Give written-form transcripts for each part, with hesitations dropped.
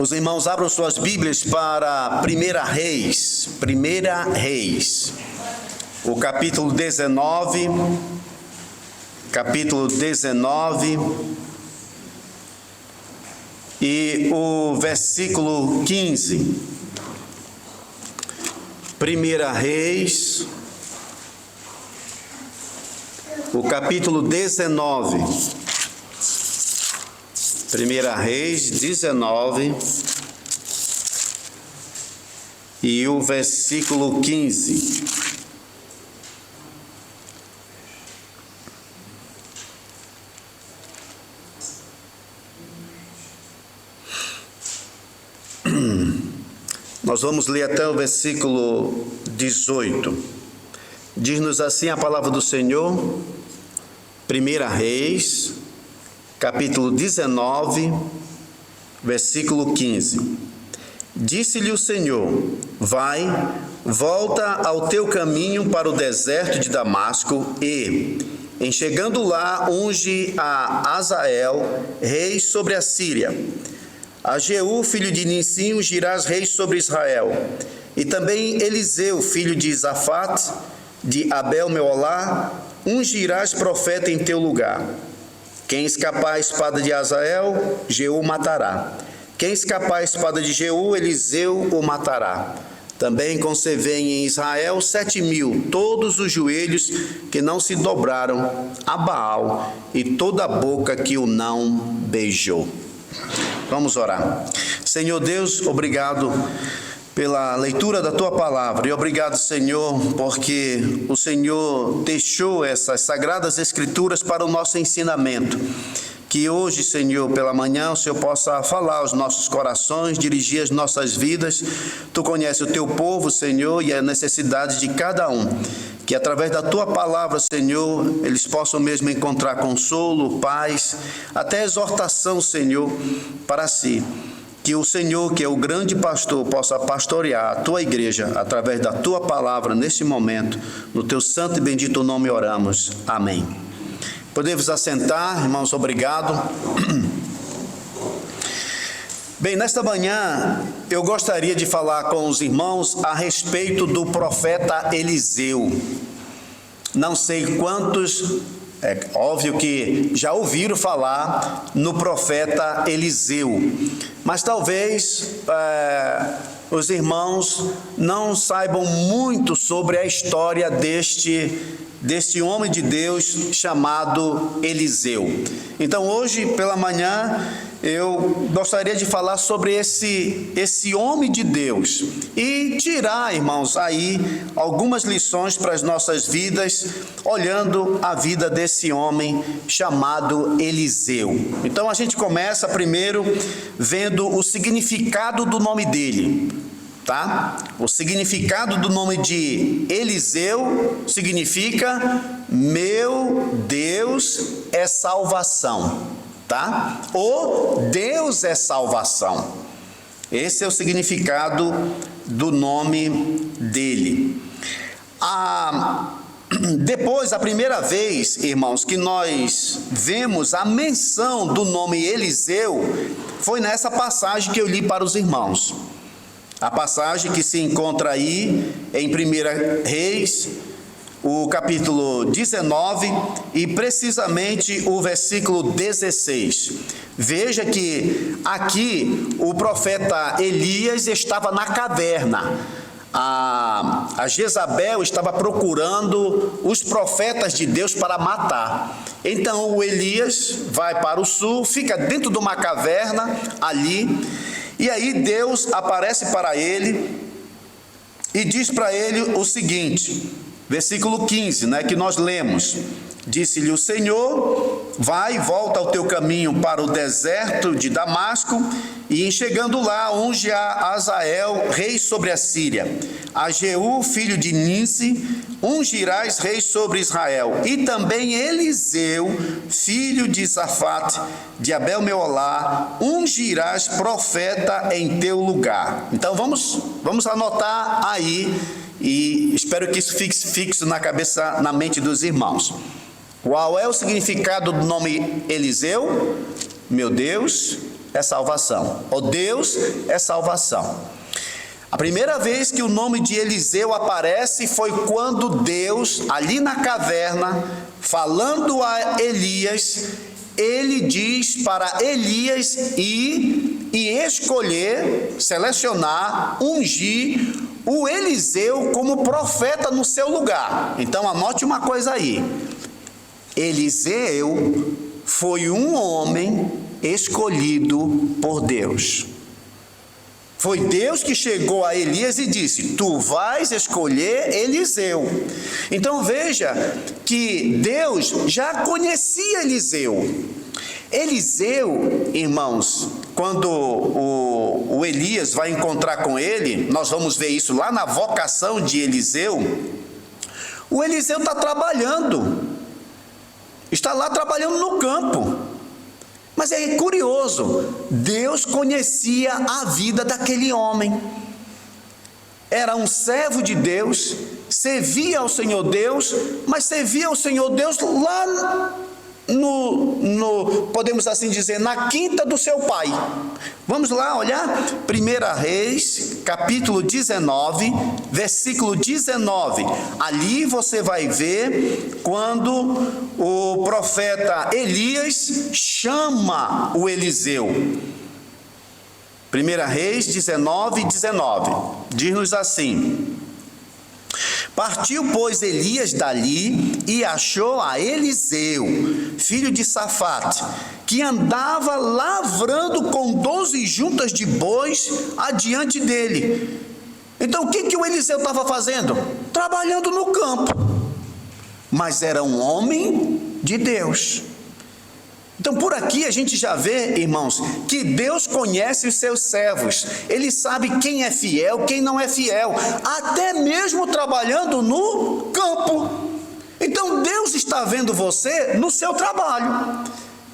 Os irmãos abram suas Bíblias para 1 Reis, o capítulo 19, e o versículo 15. 1 Reis, o capítulo 19. 1 Reis 19 e o versículo 15. Nós vamos ler até o versículo 18. Diz-nos assim a palavra do Senhor, 1 Reis, capítulo 19, versículo 15. Disse-lhe o Senhor: vai, volta ao teu caminho para o deserto de Damasco e, em chegando lá, unge a Azael, rei sobre a Síria. A Jeú, filho de Nissim, ungirás rei sobre Israel. E também Eliseu, filho de Safate, de Abel-Meolá, ungirás profeta em teu lugar. Quem escapar à espada de Azael, Jeú matará. Quem escapar à espada de Jeú, Eliseu o matará. Também concevem em Israel 7.000, todos os joelhos que não se dobraram a Baal e toda a boca que o não beijou. Vamos orar. Senhor Deus, obrigado pela leitura da Tua Palavra. E obrigado, Senhor, porque o Senhor deixou essas Sagradas Escrituras para o nosso ensinamento. Que hoje, Senhor, pela manhã, o Senhor possa falar aos nossos corações, dirigir as nossas vidas. Tu conheces o Teu povo, Senhor, e a necessidade de cada um. Que através da Tua Palavra, Senhor, eles possam mesmo encontrar consolo, paz, até exortação, Senhor, para si. Que o Senhor, que é o grande pastor, possa pastorear a Tua igreja através da Tua Palavra neste momento. No Teu santo e bendito nome oramos. Amém. Podemos assentar, irmãos, obrigado. Bem, nesta manhã eu gostaria de falar com os irmãos a respeito do profeta Eliseu. Não sei quantos, é óbvio que já ouviram falar no profeta Eliseu, mas talvez os irmãos não saibam muito sobre a história deste homem de Deus chamado Eliseu. Então hoje pela manhã eu gostaria de falar sobre esse homem de Deus e tirar, irmãos, aí algumas lições para as nossas vidas, olhando a vida desse homem chamado Eliseu. Então a gente começa primeiro vendo o significado do nome dele. Tá? O significado do nome de Eliseu significa meu Deus é salvação, tá? O Deus é salvação. Esse é o significado do nome dele. Depois, a primeira vez, irmãos, que nós vemos a menção do nome Eliseu foi nessa passagem que eu li para os irmãos. A passagem que se encontra aí em 1 Reis, o capítulo 19 e precisamente o versículo 16. Veja que aqui o profeta Elias estava na caverna. A Jezabel estava procurando os profetas de Deus para matar. Então o Elias vai para o sul, fica dentro de uma caverna ali. E aí Deus aparece para ele e diz para ele o seguinte, versículo 15, que nós lemos. Disse-lhe o Senhor: vai e volta ao teu caminho para o deserto de Damasco, e em chegando lá, unge a Azael, rei sobre a Síria. A Jeú, filho de Nissim, ungirás rei sobre Israel. E também Eliseu, filho de Safate, de Abel-Meolá, ungirás profeta em teu lugar. Então vamos anotar aí, e espero que isso fique fixo na cabeça, na mente dos irmãos. Qual é o significado do nome Eliseu? Meu Deus é salvação. O Deus é salvação. A primeira vez que o nome de Eliseu aparece foi quando Deus, ali na caverna, falando a Elias, ele diz para Elias ir e escolher, selecionar, ungir o Eliseu como profeta no seu lugar. Então anote uma coisa aí: Eliseu foi um homem escolhido por Deus. Foi Deus que chegou a Elias e disse: tu vais escolher Eliseu. Então veja que Deus já conhecia Eliseu. Eliseu, irmãos, quando o Elias vai encontrar com ele, nós vamos ver isso lá na vocação de Eliseu. O Eliseu está trabalhando, está lá trabalhando no campo. Mas é curioso, Deus conhecia a vida daquele homem. Era um servo de Deus, servia ao Senhor Deus, mas servia ao Senhor Deus lá podemos assim dizer, na quinta do seu pai. Vamos lá olhar 1 Reis, capítulo 19, versículo 19. Ali você vai ver quando o profeta Elias chama o Eliseu. 1 Reis 19, 19. Diz-nos assim: partiu, pois, Elias dali e achou a Eliseu, filho de Safate, que andava lavrando com 12 juntas de bois adiante dele. Então o que o Eliseu estava fazendo? Trabalhando no campo. Mas era um homem de Deus. Então por aqui a gente já vê, irmãos, que Deus conhece os seus servos. Ele sabe quem é fiel, quem não é fiel, até mesmo trabalhando no campo. Então Deus está vendo você no seu trabalho,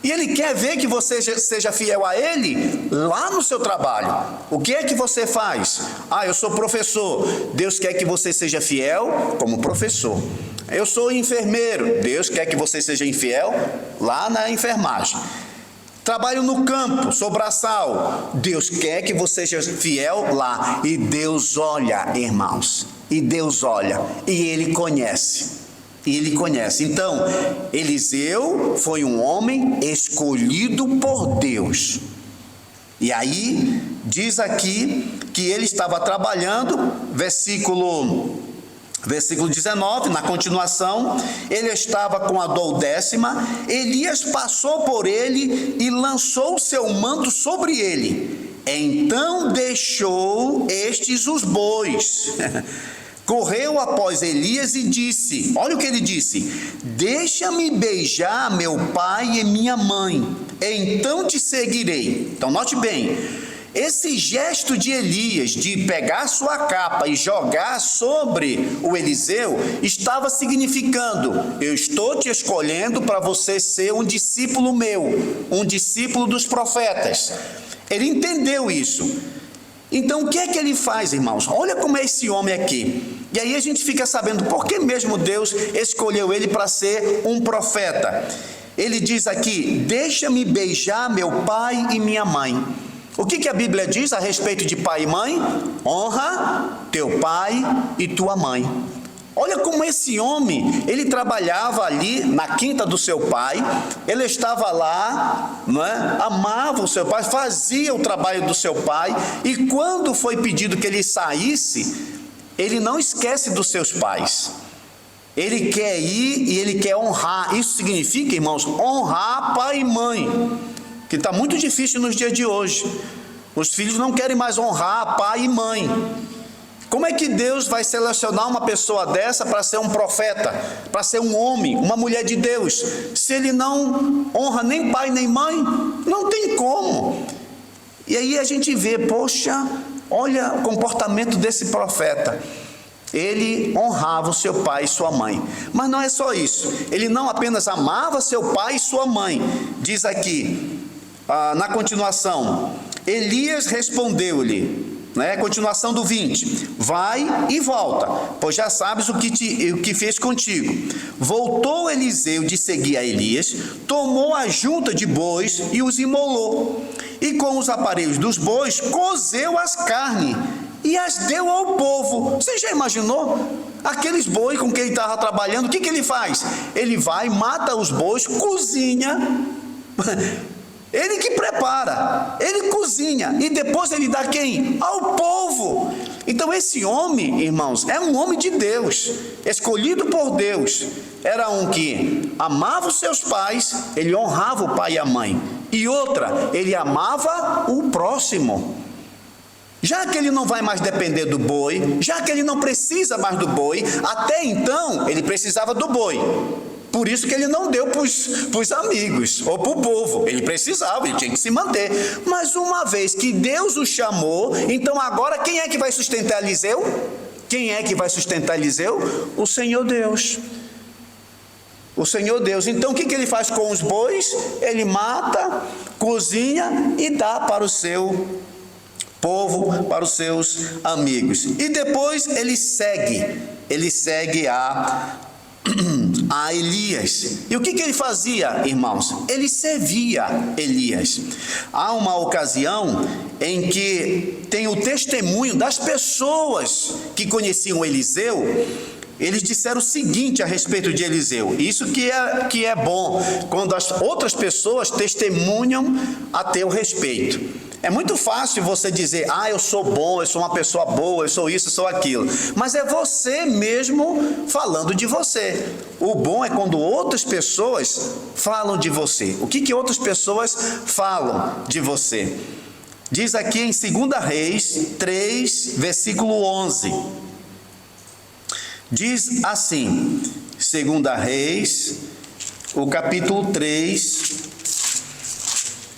e Ele quer ver que você seja fiel a Ele lá no seu trabalho. O que é que você faz? Eu sou professor. Deus quer que você seja fiel como professor. Eu sou enfermeiro. Deus quer que você seja infiel lá na enfermagem. Trabalho no campo, sou braçal. Deus quer que você seja fiel lá. E Deus olha, irmãos. E Deus olha. E Ele conhece. E Ele conhece. Então, Eliseu foi um homem escolhido por Deus. E aí, diz aqui que ele estava trabalhando, versículo 19, na continuação, ele estava com a 12ª, Elias passou por ele e lançou o seu manto sobre ele. Então deixou estes os bois. Correu após Elias e disse, olha o que ele disse: deixa-me beijar meu pai e minha mãe, então te seguirei. Então note bem, esse gesto de Elias de pegar sua capa e jogar sobre o Eliseu estava significando: eu estou te escolhendo para você ser um discípulo meu, um discípulo dos profetas. Ele entendeu isso. Então o que é que ele faz, irmãos? Olha como é esse homem aqui. E aí a gente fica sabendo por que mesmo Deus escolheu ele para ser um profeta. Ele diz aqui: deixa-me beijar meu pai e minha mãe. O que a Bíblia diz a respeito de pai e mãe? Honra teu pai e tua mãe. Olha como esse homem, ele trabalhava ali na quinta do seu pai, ele estava lá, não é? Amava o seu pai, fazia o trabalho do seu pai, e quando foi pedido que ele saísse, ele não esquece dos seus pais. Ele quer ir e ele quer honrar. Isso significa, irmãos, honrar pai e mãe, que está muito difícil nos dias de hoje. Os filhos não querem mais honrar pai e mãe. Como é que Deus vai selecionar uma pessoa dessa para ser um profeta, para ser um homem, uma mulher de Deus, se ele não honra nem pai nem mãe? Não tem como. E aí a gente vê, poxa, olha o comportamento desse profeta. Ele honrava o seu pai e sua mãe. Mas não é só isso. Ele não apenas amava seu pai e sua mãe. Diz aqui, na continuação: Elias respondeu-lhe: né? Continuação do 20. Vai e volta, pois já sabes o que fez contigo. Voltou Eliseu de seguir a Elias, tomou a junta de bois e os imolou. E com os aparelhos dos bois, cozeu as carnes e as deu ao povo. Você já imaginou? Aqueles bois com quem ele estava trabalhando, o que ele faz? Ele vai, mata os bois, cozinha. Ele que prepara, ele cozinha e depois ele dá quem? Ao povo. Então esse homem, irmãos, é um homem de Deus, escolhido por Deus. Era um que amava os seus pais, ele honrava o pai e a mãe. E outra, ele amava o próximo. Já que ele não vai mais depender do boi, já que ele não precisa mais do boi, até então ele precisava do boi. Por isso que ele não deu para os amigos ou para o povo. Ele precisava, ele tinha que se manter. Mas uma vez que Deus o chamou, então agora quem é que vai sustentar Eliseu? Quem é que vai sustentar Eliseu? O Senhor Deus. O Senhor Deus. Então o que ele faz com os bois? Ele mata, cozinha e dá para o seu povo, para os seus amigos. E depois ele segue a Elias. E o que ele fazia, irmãos? Ele servia Elias. Há uma ocasião em que tem o testemunho das pessoas que conheciam Eliseu. Eles disseram o seguinte a respeito de Eliseu. Isso que é bom, quando as outras pessoas testemunham a teu respeito. É muito fácil você dizer, eu sou bom, eu sou uma pessoa boa, eu sou isso, eu sou aquilo. Mas é você mesmo falando de você. O bom é quando outras pessoas falam de você. O que outras pessoas falam de você? Diz aqui em 2 Reis 3, versículo 11. Diz assim, 2 Reis, o capítulo 3...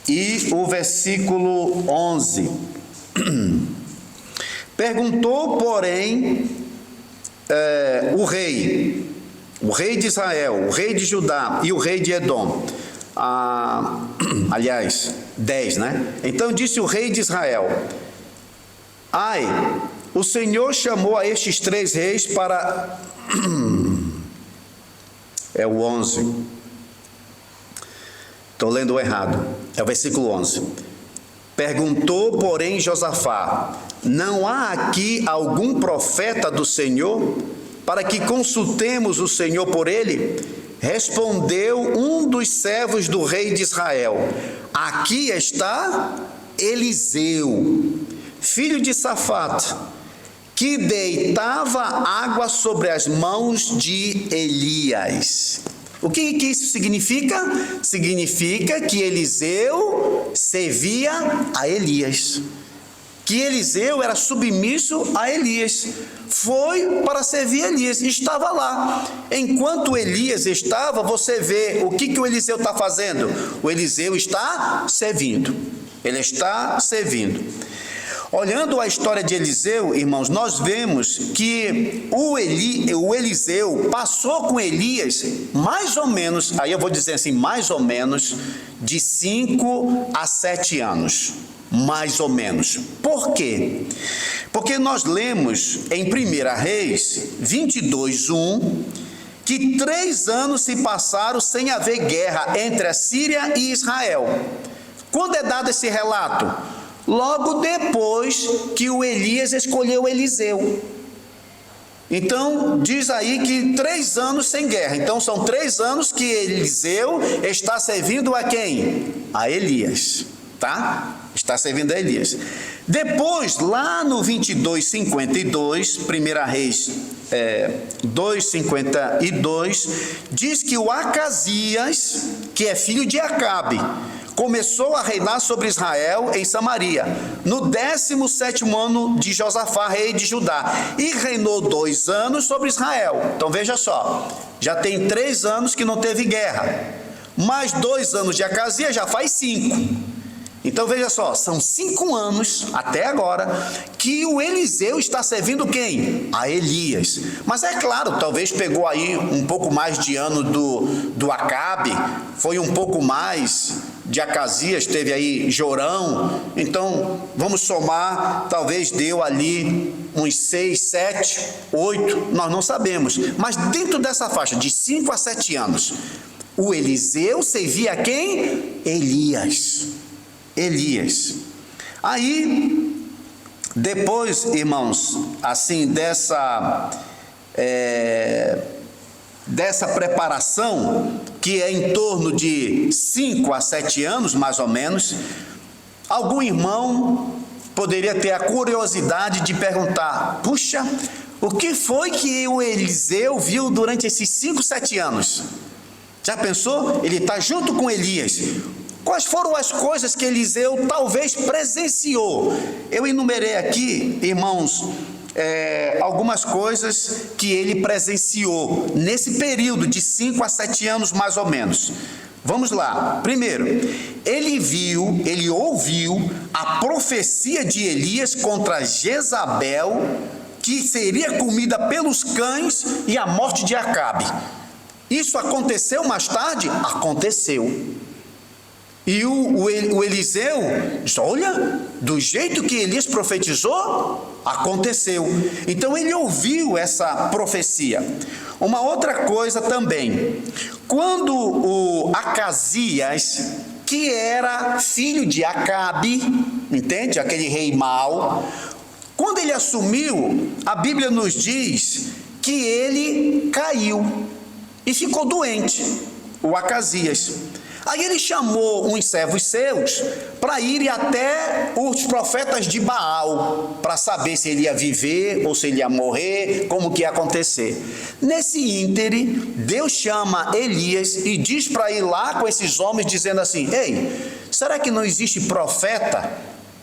e o versículo 11. Perguntou, porém, o rei de Israel, o rei de Judá e o rei de Edom. Aliás, 10, né? Então disse o rei de Israel: o Senhor chamou a estes 3 reis para... é o 11. Estou lendo errado, é o versículo 11. Perguntou, porém, Josafá: não há aqui algum profeta do Senhor, para que consultemos o Senhor por ele? Respondeu um dos servos do rei de Israel: aqui está Eliseu, filho de Safate, que deitava água sobre as mãos de Elias. O que isso significa? Significa que Eliseu servia a Elias. Que Eliseu era submisso a Elias. Foi para servir Elias, estava lá. Enquanto Elias estava, você vê o que o Eliseu está fazendo? O Eliseu está servindo. Ele está servindo. Olhando a história de Eliseu, irmãos, nós vemos que o Eliseu passou com Elias mais ou menos, aí eu vou dizer assim, mais ou menos, de 5 a 7 anos. Mais ou menos. Por quê? Porque nós lemos em 1 Reis 22, 1, que 3 anos se passaram sem haver guerra entre a Síria e Israel. Quando é dado esse relato? Logo depois que o Elias escolheu Eliseu. Então, diz aí que 3 anos sem guerra. Então, são 3 anos que Eliseu está servindo a quem? A Elias, tá? Está servindo a Elias. Depois, lá no 22:52, 1 Reis 2:52, diz que o Acasias, que é filho de Acabe, começou a reinar sobre Israel em Samaria, no 17º ano de Josafá, rei de Judá, e reinou 2 anos sobre Israel. Então veja só, já tem 3 anos que não teve guerra, mais 2 anos de Acasias já faz 5. Então veja só, são 5 anos até agora que o Eliseu está servindo quem? A Elias. Mas é claro, talvez pegou aí um pouco mais de ano do Acabe, foi um pouco mais de Acasias teve aí Jorão, então vamos somar, talvez deu ali uns 6, 7, 8, nós não sabemos, mas dentro dessa faixa de 5 a 7 anos, o Eliseu servia a quem? Elias. Aí, depois, irmãos, assim, dessa preparação, que é em torno de 5 a 7 anos, mais ou menos, algum irmão poderia ter a curiosidade de perguntar: puxa, o que foi que o Eliseu viu durante esses 5, 7 anos? Já pensou? Ele está junto com Elias. Quais foram as coisas que Eliseu talvez presenciou? Eu enumerei aqui, irmãos, algumas coisas que ele presenciou nesse período de 5 a 7 anos mais ou menos. Vamos lá. Primeiro, ele ouviu a profecia de Elias contra Jezabel, que seria comida pelos cães, e a morte de Acabe. Isso aconteceu mais tarde? Aconteceu. E o Eliseu disse: olha, do jeito que Elias profetizou, aconteceu. Então ele ouviu essa profecia. Uma outra coisa também, quando o Acasias, que era filho de Acabe, entende? Aquele rei mau, quando ele assumiu, a Bíblia nos diz que ele caiu e ficou doente, o Acasias. Aí ele chamou uns servos seus para irem até os profetas de Baal, para saber se ele ia viver ou se ele ia morrer, como que ia acontecer. Nesse íntere, Deus chama Elias e diz para ir lá com esses homens, dizendo assim: ei, será que não existe profeta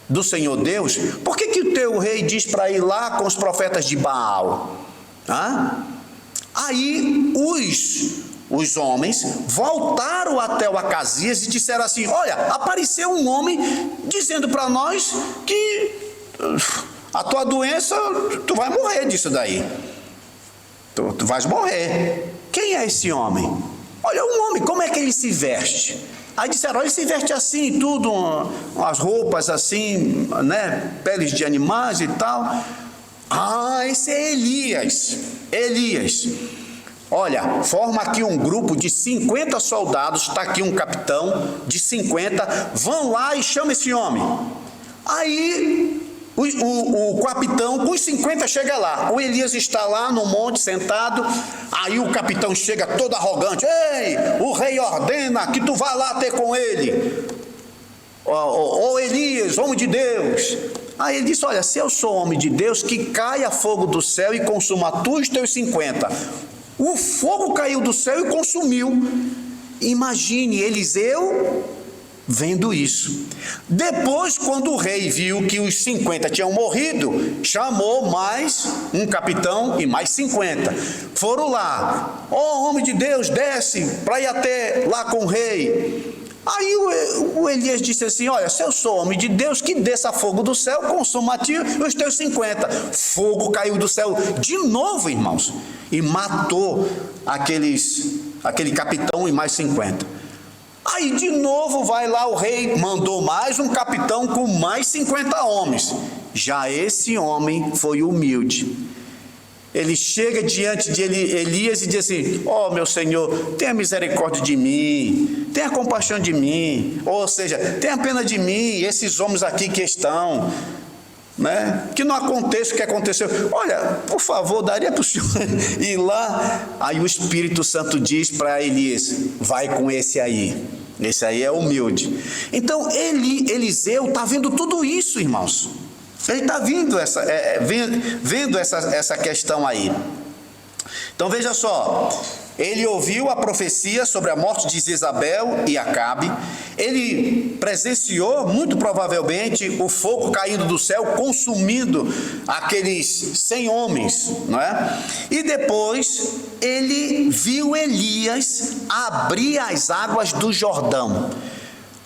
do Senhor Deus? Por que o teu rei diz para ir lá com os profetas de Baal? Aí os homens voltaram até o Acasias e disseram assim: olha, apareceu um homem dizendo para nós que a tua doença, tu vai morrer disso daí, tu vais morrer. Quem é esse homem? Olha, um homem, como é que ele se veste? Aí disseram: olha, ele se veste assim, tudo, umas roupas assim, né, peles de animais e tal. Esse é Elias. Olha, forma aqui um grupo de 50 soldados, está aqui um capitão de 50, vão lá e chama esse homem. Aí o capitão com os 50 chega lá, o Elias está lá no monte sentado, aí o capitão chega todo arrogante: ei, o rei ordena que tu vá lá ter com ele. Ô Elias, homem de Deus. Aí ele disse: olha, se eu sou homem de Deus, que caia fogo do céu e consuma tu e os teus 50. O fogo caiu do céu e consumiu. Imagine Eliseu vendo isso. Depois, quando o rei viu que os 50 tinham morrido, chamou mais um capitão e mais 50. Foram lá: homem de Deus, desce para ir até lá com o rei. Aí o Elias disse assim: olha, se eu sou homem de Deus, que desça fogo do céu, consuma a ti e os teus 50. Fogo caiu do céu de novo, irmãos, e matou aquele capitão e mais 50. Aí de novo vai lá o rei, mandou mais um capitão com mais 50 homens. Já esse homem foi humilde. Ele chega diante de Elias e diz assim: meu senhor, tenha misericórdia de mim, tenha compaixão de mim, ou seja, tenha pena de mim, esses homens aqui que estão, né? Que não aconteça o que aconteceu. Olha, por favor, daria para o senhor ir lá? Aí o Espírito Santo diz para Elias: vai com esse aí é humilde. Então Eliseu está vendo tudo isso, irmãos. Ele está vendo essa questão aí. Então veja só, ele ouviu a profecia sobre a morte de Jezabel e Acabe, ele presenciou, muito provavelmente, o fogo caindo do céu, consumindo aqueles 100 homens, não é? E depois ele viu Elias abrir as águas do Jordão.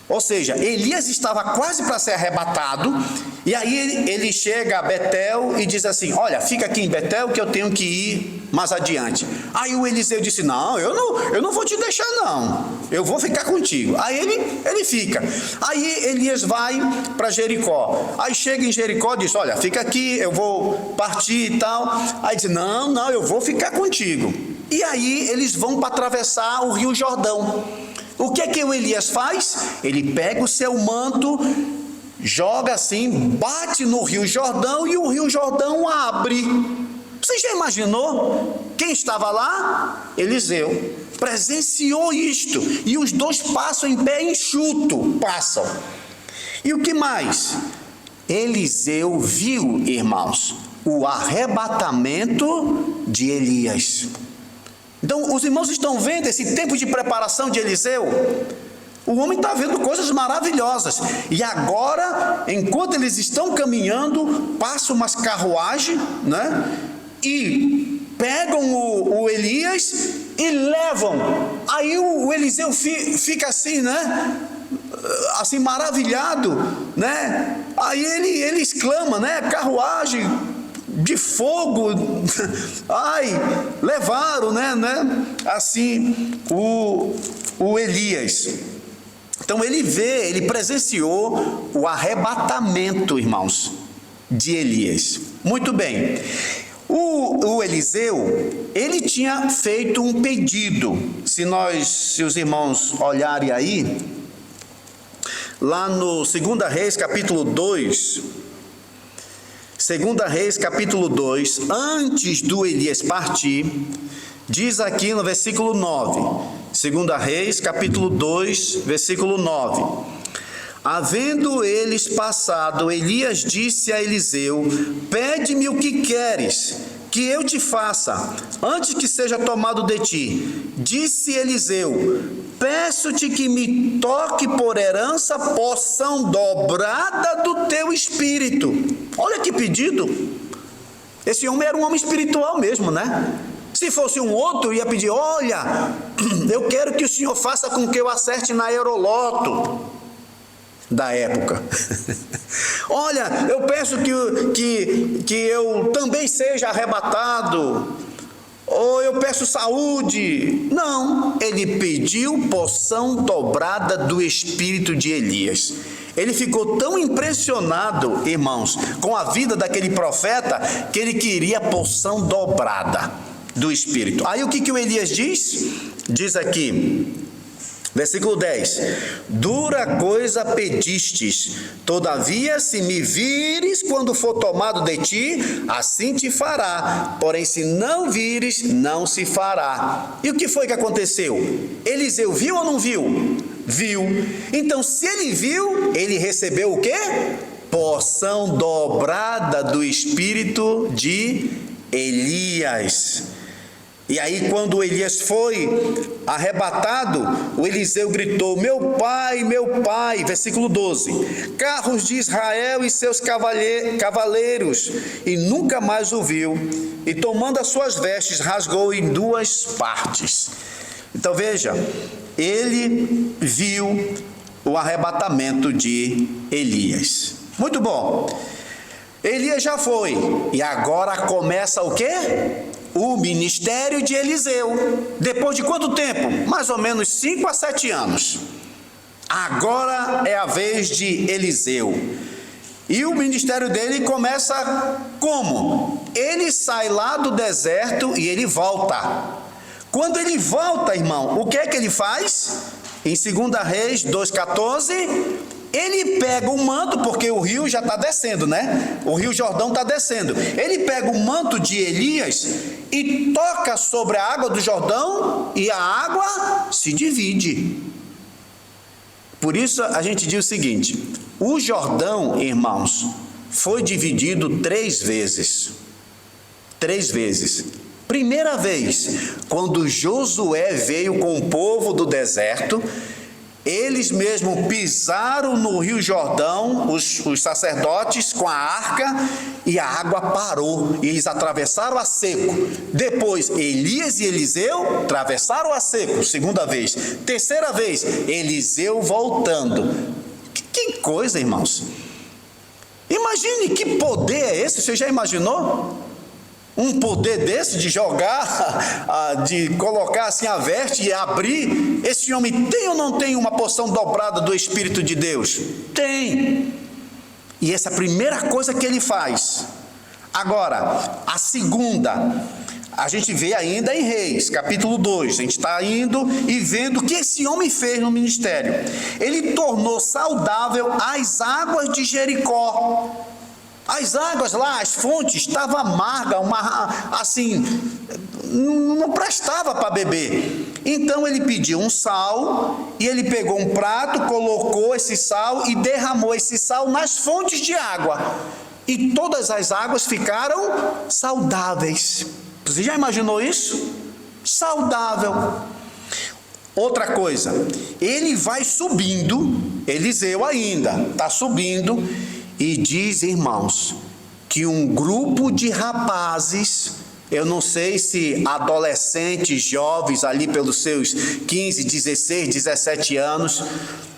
Ou seja, Elias estava quase para ser arrebatado, e aí ele chega a Betel e diz assim: olha, fica aqui em Betel que eu tenho que ir mais adiante. Aí o Eliseu disse: não, eu não vou te deixar não, eu vou ficar contigo. Aí ele fica. Aí Elias vai para Jericó. Aí chega em Jericó e diz: olha, fica aqui, eu vou partir e tal. Aí diz: não, eu vou ficar contigo. E aí eles vão para atravessar o Rio Jordão. O que é que o Elias faz? Ele pega o seu manto, joga assim, bate no Rio Jordão e o Rio Jordão abre. Você já imaginou? Quem estava lá? Eliseu. Presenciou isto. E os dois passam em pé enxuto. Passam. E o que mais? Eliseu viu, irmãos, o arrebatamento de Elias. Então, os irmãos estão vendo esse tempo de preparação de Eliseu? O homem está vendo coisas maravilhosas. E agora, enquanto eles estão caminhando, passa umas carruagens, né? E pegam o Elias e levam. Aí o Eliseu fica assim, né? Assim, maravilhado, né? Aí ele exclama, né? Carruagem de fogo, ai, levaram, né? Assim, o Elias. Então ele presenciou o arrebatamento, irmãos, de Elias. Muito bem. O Eliseu, ele tinha feito um pedido. Se os irmãos olharem aí, lá no 2 Reis, capítulo 2, 2 Reis, capítulo 2, antes do Elias partir, diz aqui no versículo 9, 2 Reis, capítulo 2, versículo 9: havendo eles passado, Elias disse a Eliseu: pede-me o que queres que eu te faça, antes que seja tomado de ti. Disse Eliseu: peço-te que me toque por herança porção dobrada do teu espírito. Olha que pedido. Esse homem era um homem espiritual mesmo, né? Se fosse um outro, ia pedir: olha, eu quero que o Senhor faça com que eu acerte na Euroloto da época. Olha, eu peço que eu também seja arrebatado. Ou eu peço saúde. Não, ele pediu porção dobrada do espírito de Elias. Ele ficou tão impressionado, irmãos, com a vida daquele profeta, que ele queria porção dobrada do espírito. Aí o que o Elias diz? Diz aqui, versículo 10: dura coisa pedistes, todavia se me vires quando for tomado de ti, assim te fará, porém se não vires, não se fará. E o que foi que aconteceu? Eliseu viu ou não viu? Viu. Então, se ele viu, ele recebeu o quê? Porção dobrada do espírito de Elias. E aí, quando Elias foi arrebatado, o Eliseu gritou: meu pai, versículo 12, carros de Israel e seus cavaleiros, e nunca mais o viu, e tomando as suas vestes, rasgou em duas partes. Então veja, ele viu o arrebatamento de Elias. Muito bom. Elias já foi, e agora começa o quê? O ministério de Eliseu. Depois de quanto tempo? Mais ou menos 5 a 7 anos. Agora é a vez de Eliseu. E o ministério dele começa como? Ele sai lá do deserto e ele volta. Quando ele volta, irmão, o que é que ele faz? Em 2 Reis 2,14, ele pega o manto, porque o rio já está descendo, né? O rio Jordão está descendo. Ele pega o manto de Elias e toca sobre a água do Jordão, e a água se divide. Por isso a gente diz o seguinte: o Jordão, irmãos, foi dividido 3 vezes. 3 vezes. Primeira vez, quando Josué veio com o povo do deserto, eles mesmos pisaram no Rio Jordão, os sacerdotes com a arca, e a água parou, e eles atravessaram a seco. Depois, Elias e Eliseu atravessaram a seco, segunda vez. Terceira vez, Eliseu voltando. Que coisa, irmãos! Imagine que poder é esse, você já imaginou? Um poder desse de jogar, de colocar assim a veste e abrir. Esse homem tem ou não tem uma porção dobrada do Espírito de Deus? Tem. E essa é a primeira coisa que ele faz. Agora, a segunda, a gente vê ainda em Reis, capítulo 2. A gente está indo e vendo o que esse homem fez no ministério. Ele tornou saudável as águas de Jericó. As águas lá, as fontes, estavam amargas, assim, não prestava para beber. Então ele pediu um sal, e ele pegou um prato, colocou esse sal e derramou esse sal nas fontes de água. E todas as águas ficaram saudáveis. Você já imaginou isso? Saudável. Outra coisa, ele vai subindo, Eliseu ainda está subindo, e diz, irmãos, que um grupo de rapazes, eu não sei se adolescentes, jovens, ali pelos seus 15, 16, 17 anos,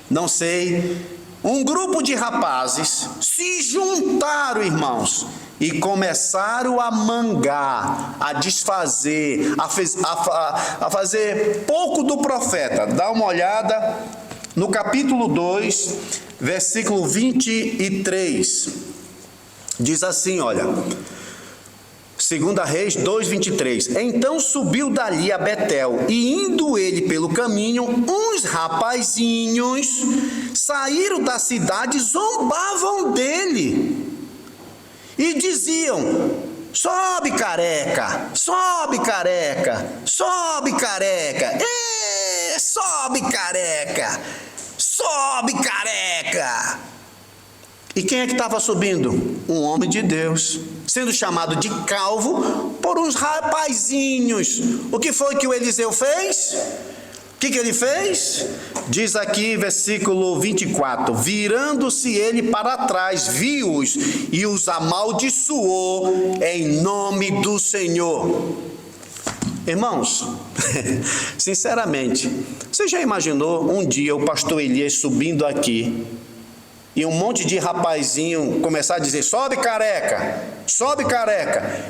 não sei, um grupo de rapazes se juntaram, irmãos, e começaram a mangar, a desfazer, a fazer pouco do profeta. Dá uma olhada no capítulo 2, versículo 23, diz assim, olha, 2 Reis 2:23, então subiu dali a Betel, e indo ele pelo caminho, uns rapazinhos saíram da cidade e zombavam dele, e diziam, sobe careca, sobe careca, sobe careca, sobe careca, sobe careca. E quem é que estava subindo? Um homem de Deus, sendo chamado de calvo por uns rapazinhos. O que foi que o Eliseu fez? O que ele fez? Diz aqui, versículo 24, virando-se ele para trás, viu-os e os amaldiçoou em nome do Senhor. Irmãos, sinceramente, você já imaginou um dia o pastor Elias subindo aqui e um monte de rapazinho começar a dizer, sobe careca,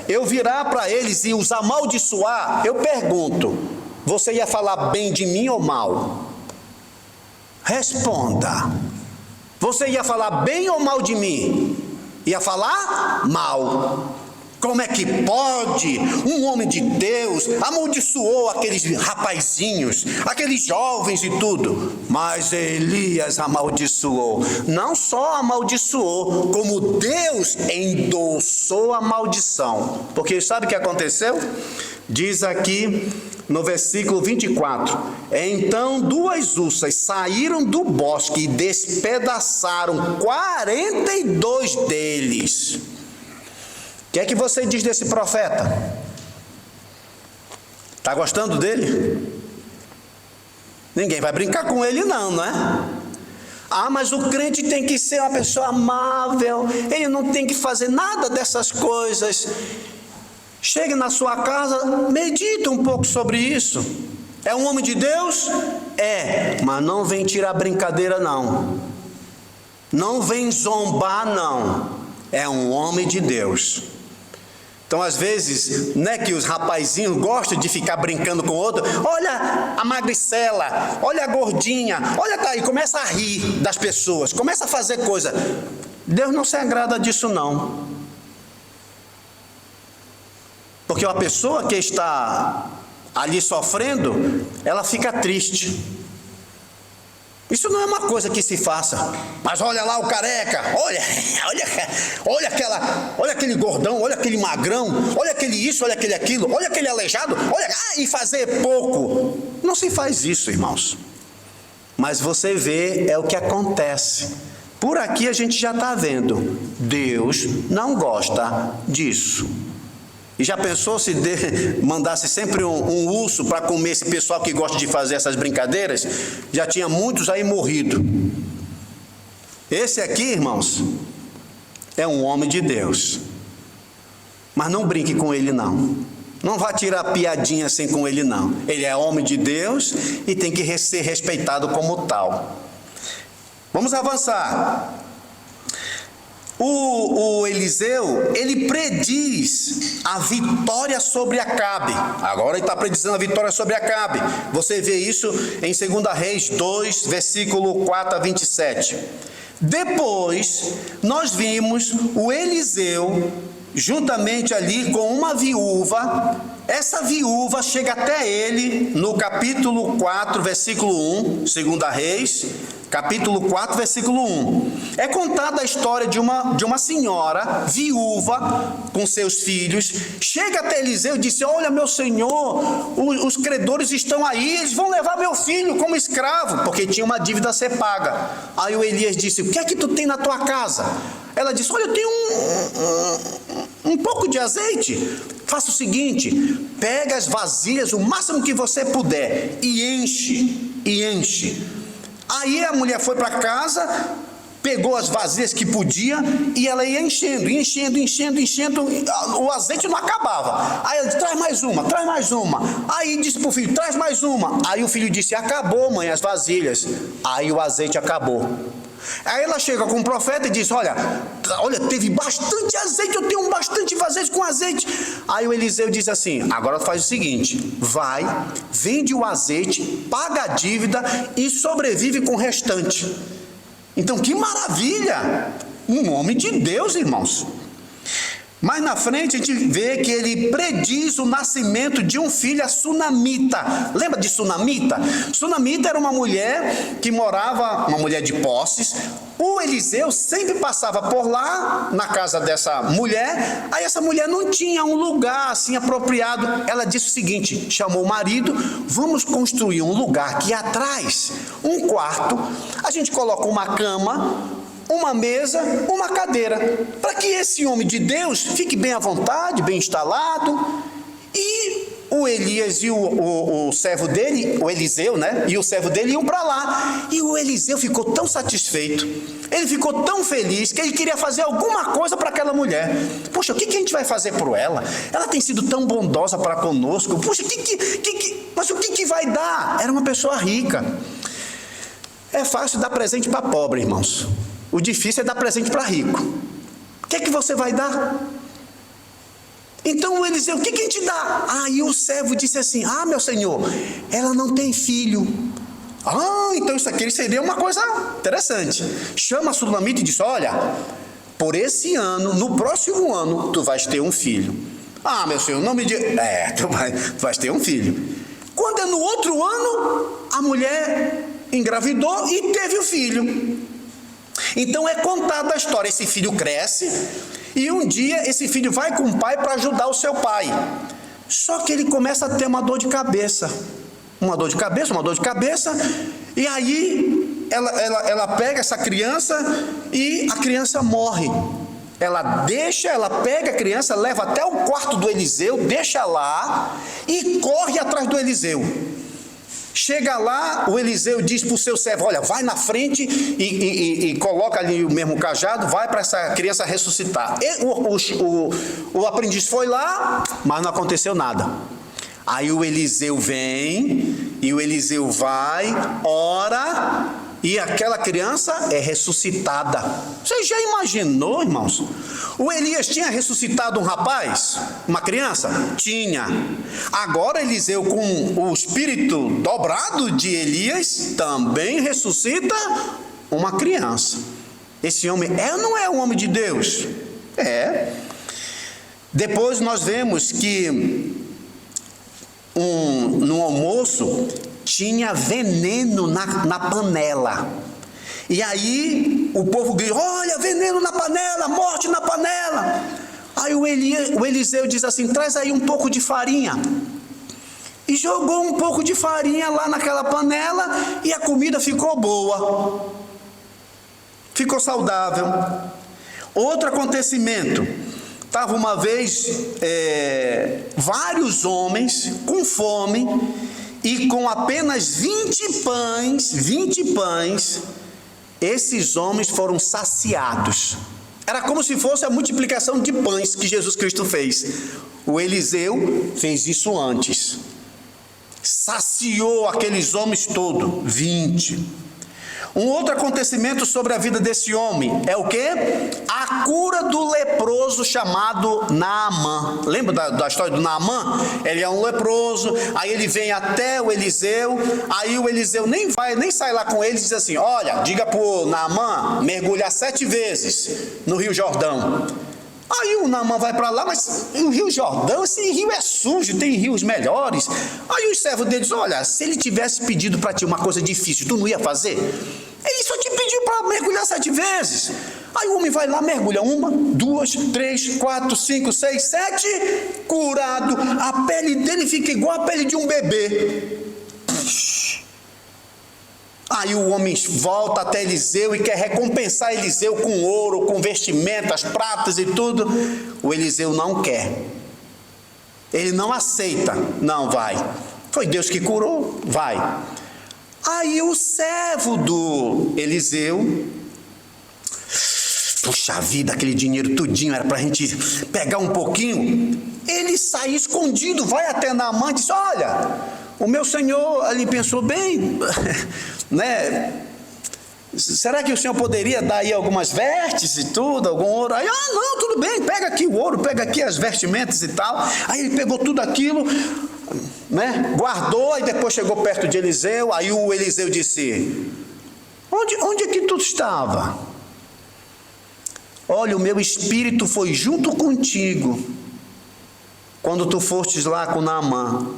eu virar para eles e os amaldiçoar? Eu pergunto, você ia falar bem de mim ou mal? Responda. Você ia falar bem ou mal de mim? Ia falar mal. Como é que pode? Um homem de Deus amaldiçoou aqueles rapazinhos, aqueles jovens e tudo. Mas Elias amaldiçoou. Não só amaldiçoou, como Deus endossou a maldição. Porque sabe o que aconteceu? Diz aqui no versículo 24, então duas ursas saíram do bosque e despedaçaram 42 deles. O que é que você diz desse profeta? Está gostando dele? Ninguém vai brincar com ele não é? Ah, mas o crente tem que ser uma pessoa amável, ele não tem que fazer nada dessas coisas. Chegue na sua casa, medite um pouco sobre isso. É um homem de Deus? É, mas não vem tirar brincadeira não. Não vem zombar não. É um homem de Deus. Então, às vezes, não é que os rapazinhos gostam de ficar brincando com o outro. Olha a magricela, olha a gordinha, olha tá aí, começa a rir das pessoas, começa a fazer coisa. Deus não se agrada disso não. Porque uma pessoa que está ali sofrendo, ela fica triste. Isso não é uma coisa que se faça. Mas olha lá o careca, olha aquele gordão, olha aquele magrão, olha aquele isso, olha aquele aquilo, olha aquele aleijado, e fazer pouco. Não se faz isso, irmãos. Mas você vê, é o que acontece. Por aqui a gente já está vendo. Deus não gosta disso. E já pensou se mandasse sempre um urso para comer esse pessoal que gosta de fazer essas brincadeiras? Já tinha muitos aí morrido. Esse aqui, irmãos, é um homem de Deus. Mas não brinque com ele, não. Não vá tirar piadinha assim com ele, não. Ele é homem de Deus e tem que ser respeitado como tal. Vamos avançar. O Eliseu, ele prediz a vitória sobre Acabe. Agora ele está predizendo a vitória sobre Acabe. Você vê isso em 2 Reis 2, versículo 4 a 27. Depois, nós vimos o Eliseu, juntamente ali com uma viúva. Essa viúva chega até ele no capítulo 4, versículo 1, 2 Reis, capítulo 4, versículo 1. É contada a história de uma senhora viúva com seus filhos. Chega até Eliseu e disse: olha, meu senhor, os credores estão aí, eles vão levar meu filho como escravo, porque tinha uma dívida a ser paga. Aí o Elias disse: o que é que tu tem na tua casa? Ela disse: olha, eu tenho um pouco de azeite. Faça o seguinte: pega as vasilhas, o máximo que você puder, e enche. Aí a mulher foi para casa, pegou as vasilhas que podia, e ela ia enchendo, o azeite não acabava. Aí ela disse: traz mais uma. Aí disse para o filho: traz mais uma. Aí o filho disse: acabou, mãe, as vasilhas. Aí o azeite acabou. Aí ela chega com o profeta e diz: olha, teve bastante azeite, eu tenho bastante vasilhas com azeite. Aí o Eliseu diz assim: agora faz o seguinte, vai, vende o azeite, paga a dívida e sobrevive com o restante. Então, que maravilha! Um homem de Deus, irmãos. Mais na frente a gente vê que ele prediz o nascimento de um filho, a Sunamita. Lembra de Sunamita? Sunamita era uma mulher que morava, uma mulher de posses. O Eliseu sempre passava por lá, na casa dessa mulher. Aí essa mulher não tinha um lugar assim apropriado. Ela disse o seguinte, chamou o marido: vamos construir um lugar aqui atrás, um quarto. A gente coloca uma cama, uma mesa, uma cadeira, para que esse homem de Deus fique bem à vontade, bem instalado. E o Elias e o servo dele, o Eliseu, né? E o servo dele iam para lá. E o Eliseu ficou tão satisfeito, ele ficou tão feliz, que ele queria fazer alguma coisa para aquela mulher. Poxa, o que a gente vai fazer por ela? Ela tem sido tão bondosa para conosco. Poxa, mas o que vai dar? Era uma pessoa rica. É fácil dar presente para pobre, irmãos. O difícil é dar presente para rico. O que é que você vai dar? Então o Eliseu: o que a gente dá? Aí o servo disse assim: ah, meu senhor, ela não tem filho. Ah, então isso aqui seria uma coisa interessante. Chama a Sunamita e diz: olha, por esse ano, no próximo ano, tu vais ter um filho. Ah, meu senhor, não me diga. Tu vais ter um filho. Quando é no outro ano, a mulher engravidou e teve o filho. Então é contada a história. Esse filho cresce e um dia esse filho vai com o pai para ajudar o seu pai. Só que ele começa a ter uma dor de cabeça. E aí ela pega essa criança e a criança morre. Ela pega a criança, leva até o quarto do Eliseu, deixa lá e corre atrás do Eliseu. Chega lá, o Eliseu diz para o seu servo: olha, vai na frente e coloca ali o mesmo cajado, vai para essa criança ressuscitar. O aprendiz foi lá, mas não aconteceu nada. Aí o Eliseu vem, e o Eliseu vai, ora, e aquela criança é ressuscitada. Você já imaginou, irmãos? O Elias tinha ressuscitado um rapaz, uma criança? Tinha. Agora Eliseu, com o espírito dobrado de Elias, também ressuscita uma criança. Esse homem é ou não é um homem de Deus? É. Depois nós vemos que no almoço tinha veneno na panela. E aí o povo grita: olha, veneno na panela, morte na panela. Aí o Eliseu diz assim: traz aí um pouco de farinha. E jogou um pouco de farinha lá naquela panela e a comida ficou boa. Ficou saudável. Outro acontecimento: Estava uma vez vários homens com fome e com apenas 20 pães, esses homens foram saciados. Era como se fosse a multiplicação de pães que Jesus Cristo fez. O Eliseu fez isso antes. Saciou aqueles homens todos, 20. Um outro acontecimento sobre a vida desse homem é o quê? A cura do leproso chamado Naamã. Lembra da história do Naamã? Ele é um leproso, aí ele vem até o Eliseu, aí o Eliseu nem sai lá com ele e diz assim: olha, diga para o Naamã mergulhar 7 vezes no Rio Jordão. Aí o Naamã vai para lá, mas o Rio Jordão, esse rio é sujo, tem rios melhores. Aí os servos dele dizem: olha, se ele tivesse pedido para ti uma coisa difícil, tu não ia fazer? Ele só te pediu para mergulhar 7 vezes. Aí o homem vai lá, mergulha 1, 2, 3, 4, 5, 6, 7, curado. A pele dele fica igual a pele de um bebê. Aí o homem volta até Eliseu e quer recompensar Eliseu com ouro, com vestimentas, pratas e tudo. O Eliseu não quer. Ele não aceita. Não, vai. Foi Deus que curou, vai. Aí o servo do Eliseu, puxa vida, aquele dinheiro tudinho era para a gente pegar um pouquinho. Ele sai escondido, vai até Naamã e diz: olha, o meu senhor ali pensou bem, né? Será que o senhor poderia dar aí algumas vestes e tudo, algum ouro? Aí, não, tudo bem, pega aqui o ouro, pega aqui as vestimentas e tal. Aí ele pegou tudo aquilo, né? Guardou, e depois chegou perto de Eliseu. Aí o Eliseu disse: onde é que tu estava? Olha, o meu espírito foi junto contigo quando tu fostes lá com Naamã,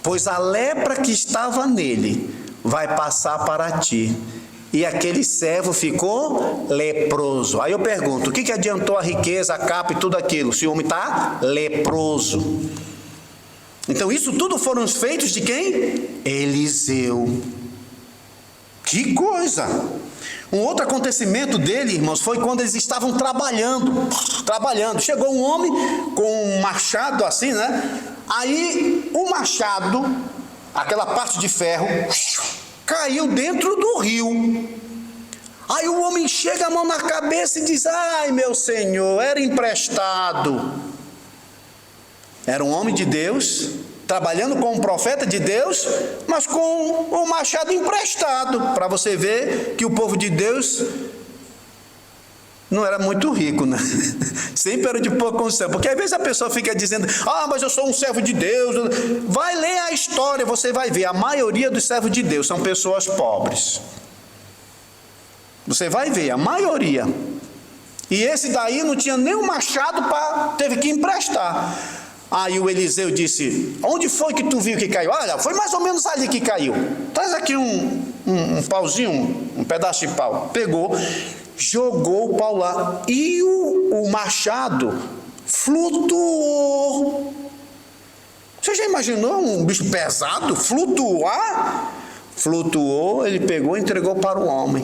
pois a lepra que estava nele vai passar para ti. E aquele servo ficou leproso. Aí eu pergunto: o que adiantou a riqueza, a capa e tudo aquilo, se o homem está leproso? Então isso tudo foram feitos de quem? Eliseu. Que coisa! Um outro acontecimento dele, irmãos, foi quando eles estavam trabalhando. Chegou um homem com um machado assim, né? Aí o machado, aquela parte de ferro, caiu dentro do rio. Aí o homem chega a mão na cabeça e diz: ai, meu senhor, era emprestado. Era um homem de Deus, trabalhando com um profeta de Deus, mas com o machado emprestado. Para você ver que o povo de Deus não era muito rico, né? Sempre era de pouca condição. Porque às vezes a pessoa fica dizendo: mas eu sou um servo de Deus. Vai ler a história, você vai ver. A maioria dos servos de Deus são pessoas pobres. Você vai ver, a maioria. E esse daí não tinha nem um machado, teve que emprestar. Aí o Eliseu disse: onde foi que tu viu que caiu? Olha, foi mais ou menos ali que caiu. Traz aqui um pauzinho, um pedaço de pau. Pegou, jogou o pau lá, e o machado flutuou. Você já imaginou um bicho pesado flutuar? Flutuou, ele pegou e entregou para o homem.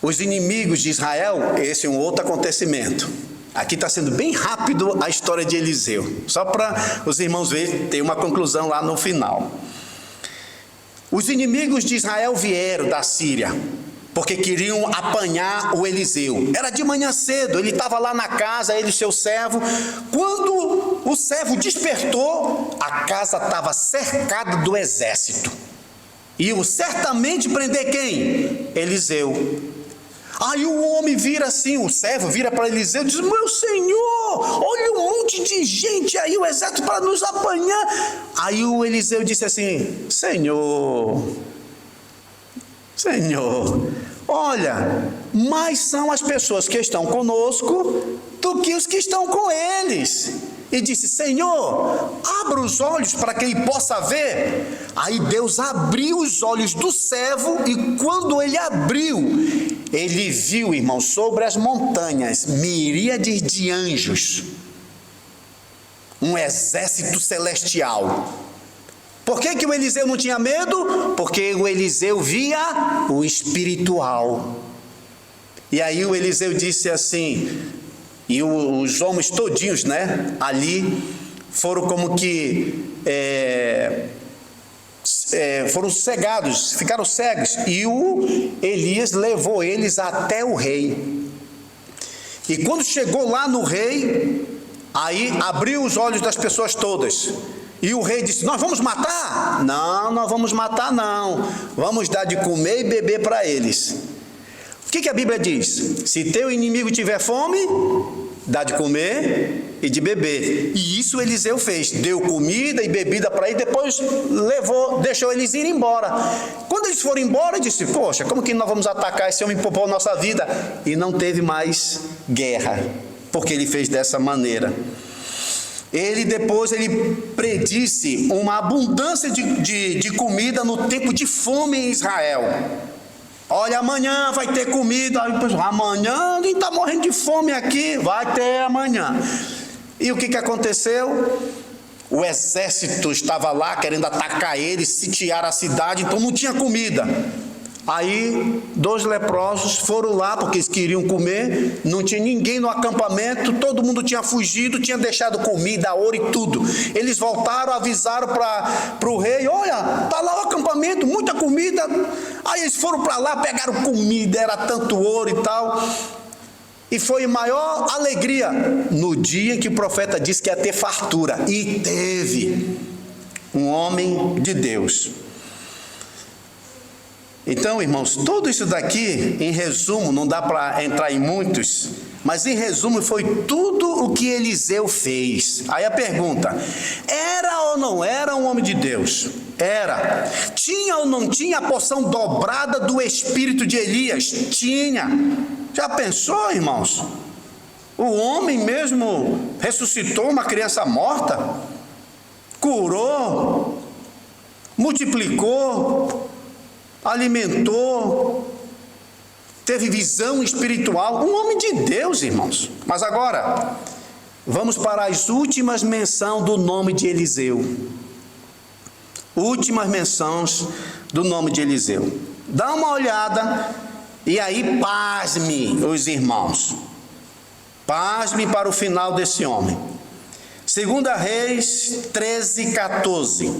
Os inimigos de Israel, esse é um outro acontecimento. Aqui está sendo bem rápido a história de Eliseu, só para os irmãos verem, tem uma conclusão lá no final. Os inimigos de Israel vieram da Síria, porque queriam apanhar o Eliseu. Era de manhã cedo, ele estava lá na casa, ele e seu servo. Quando o servo despertou, a casa estava cercada do exército. Iam certamente prender quem? Eliseu. Aí o homem vira assim, o servo vira para Eliseu e diz: meu senhor, olha um monte de gente aí, o exército para nos apanhar. Aí o Eliseu disse assim: Senhor, olha, mais são as pessoas que estão conosco do que os que estão com eles. E disse: Senhor, abra os olhos para que ele possa ver. Aí Deus abriu os olhos do servo, e quando ele abriu, ele viu, irmão, sobre as montanhas, miríades de anjos, um exército celestial. Por que o Eliseu não tinha medo? Porque o Eliseu via o espiritual. E aí o Eliseu disse assim, e os homens todinhos, né, ali, foram como que foram cegados, ficaram cegos, e o Elias levou eles até o rei. E quando chegou lá no rei, aí abriu os olhos das pessoas todas, e o rei disse: nós vamos matar? Não, não vamos matar não, vamos dar de comer e beber para eles. O que a Bíblia diz? Se teu inimigo tiver fome, dá de comer e de beber. E isso Eliseu fez, deu comida e bebida para ele, depois deixou eles ir embora. Quando eles foram embora, disse: poxa, como que nós vamos atacar esse homem e poupar a nossa vida? E não teve mais guerra, porque ele fez dessa maneira. Depois ele predisse uma abundância de comida no tempo de fome em Israel. Olha, amanhã vai ter comida. Amanhã a gente está morrendo de fome aqui. Vai ter amanhã. E o que aconteceu? O exército estava lá querendo atacar eles, sitiar a cidade, então não tinha comida. Aí 2 leprosos foram lá porque eles queriam comer, não tinha ninguém no acampamento, todo mundo tinha fugido, tinha deixado comida, ouro e tudo. Eles voltaram, avisaram para o rei: olha, está lá o acampamento, muita comida. Aí eles foram para lá, pegaram comida, era tanto ouro e tal. E foi a maior alegria no dia em que o profeta disse que ia ter fartura. E teve. Um homem de Deus. Então, irmãos, tudo isso daqui, em resumo, não dá para entrar em muitos, mas em resumo foi tudo o que Eliseu fez. Aí a pergunta: era ou não era um homem de Deus? Era. Tinha ou não tinha a porção dobrada do espírito de Elias? Tinha. Já pensou, irmãos? O homem mesmo ressuscitou uma criança morta, curou, multiplicou, alimentou, teve visão espiritual, um homem de Deus, irmãos. Mas agora, vamos para as últimas menções do nome de Eliseu. Últimas menções do nome de Eliseu. Dá uma olhada, e aí pasme os irmãos. Pasme para o final desse homem. 2 Reis 13:14.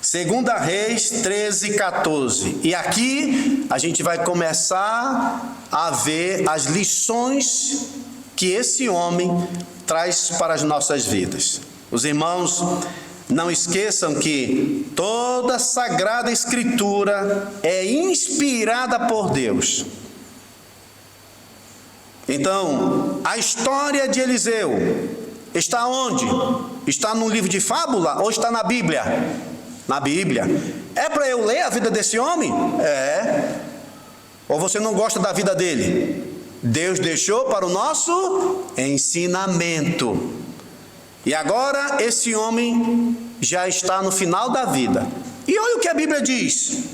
2 Reis 13:14. E aqui a gente vai começar a ver as lições que esse homem traz para as nossas vidas. Os irmãos, não esqueçam que toda a Sagrada Escritura é inspirada por Deus. Então, a história de Eliseu está onde? Está no livro de fábula ou está na Bíblia? Na Bíblia. É para eu ler a vida desse homem? É. Ou você não gosta da vida dele? Deus deixou para o nosso ensinamento. E agora esse homem já está no final da vida. E olha o que a Bíblia diz.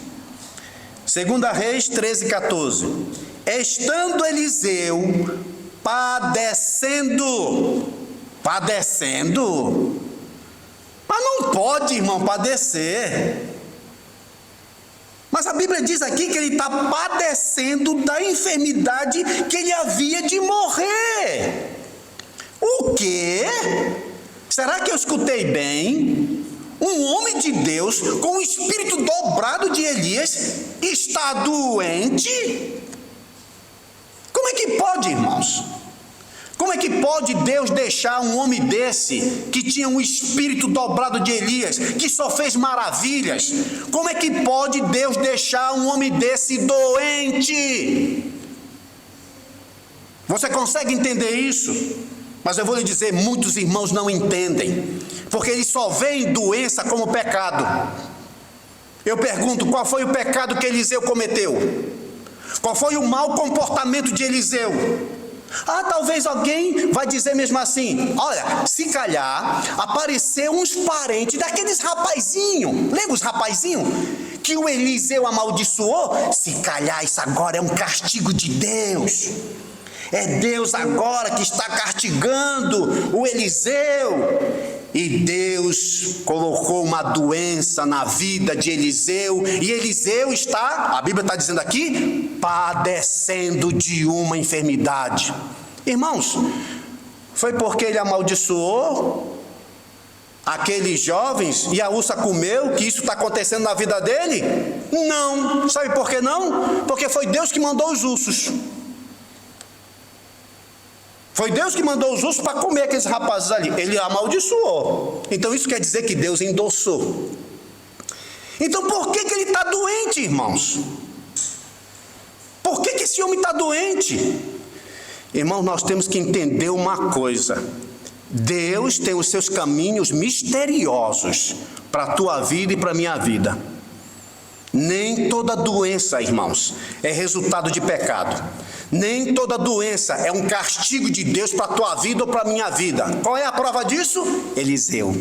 2 Reis 13:14. Estando Eliseu padecendo. Mas não pode, irmão, padecer. Mas a Bíblia diz aqui que ele está padecendo da enfermidade que ele havia de morrer. O quê? Será que eu escutei bem? Um homem de Deus com o espírito dobrado de Elias está doente? Como é que pode, irmãos? Como é que pode Deus deixar um homem desse, que tinha um espírito dobrado de Elias, que só fez maravilhas? Como é que pode Deus deixar um homem desse doente? Você consegue entender isso? Mas eu vou lhe dizer, muitos irmãos não entendem, porque eles só veem doença como pecado. Eu pergunto, qual foi o pecado que Eliseu cometeu? Qual foi o mau comportamento de Eliseu? Talvez alguém vai dizer mesmo assim: olha, se calhar apareceu uns parentes daqueles rapazinhos. Lembra os rapazinhos que o Eliseu amaldiçoou? Se calhar isso agora é um castigo de Deus. É Deus agora que está castigando o Eliseu. E Deus colocou uma doença na vida de Eliseu, e Eliseu está, a Bíblia está dizendo aqui, padecendo de uma enfermidade. Irmãos, foi porque ele amaldiçoou aqueles jovens e a ursa comeu que isso está acontecendo na vida dele? Não. Sabe por que não? Porque foi Deus que mandou os ursos. Foi Deus que mandou os ursos para comer aqueles rapazes ali. Ele amaldiçoou. Então isso quer dizer que Deus endossou. Então por que ele está doente, irmãos? Por que esse homem está doente? Irmãos, nós temos que entender uma coisa. Deus tem os seus caminhos misteriosos para a tua vida e para a minha vida. Nem toda doença, irmãos, é resultado de pecado. Nem toda doença é um castigo de Deus para a tua vida ou para a minha vida. Qual é a prova disso? Eliseu,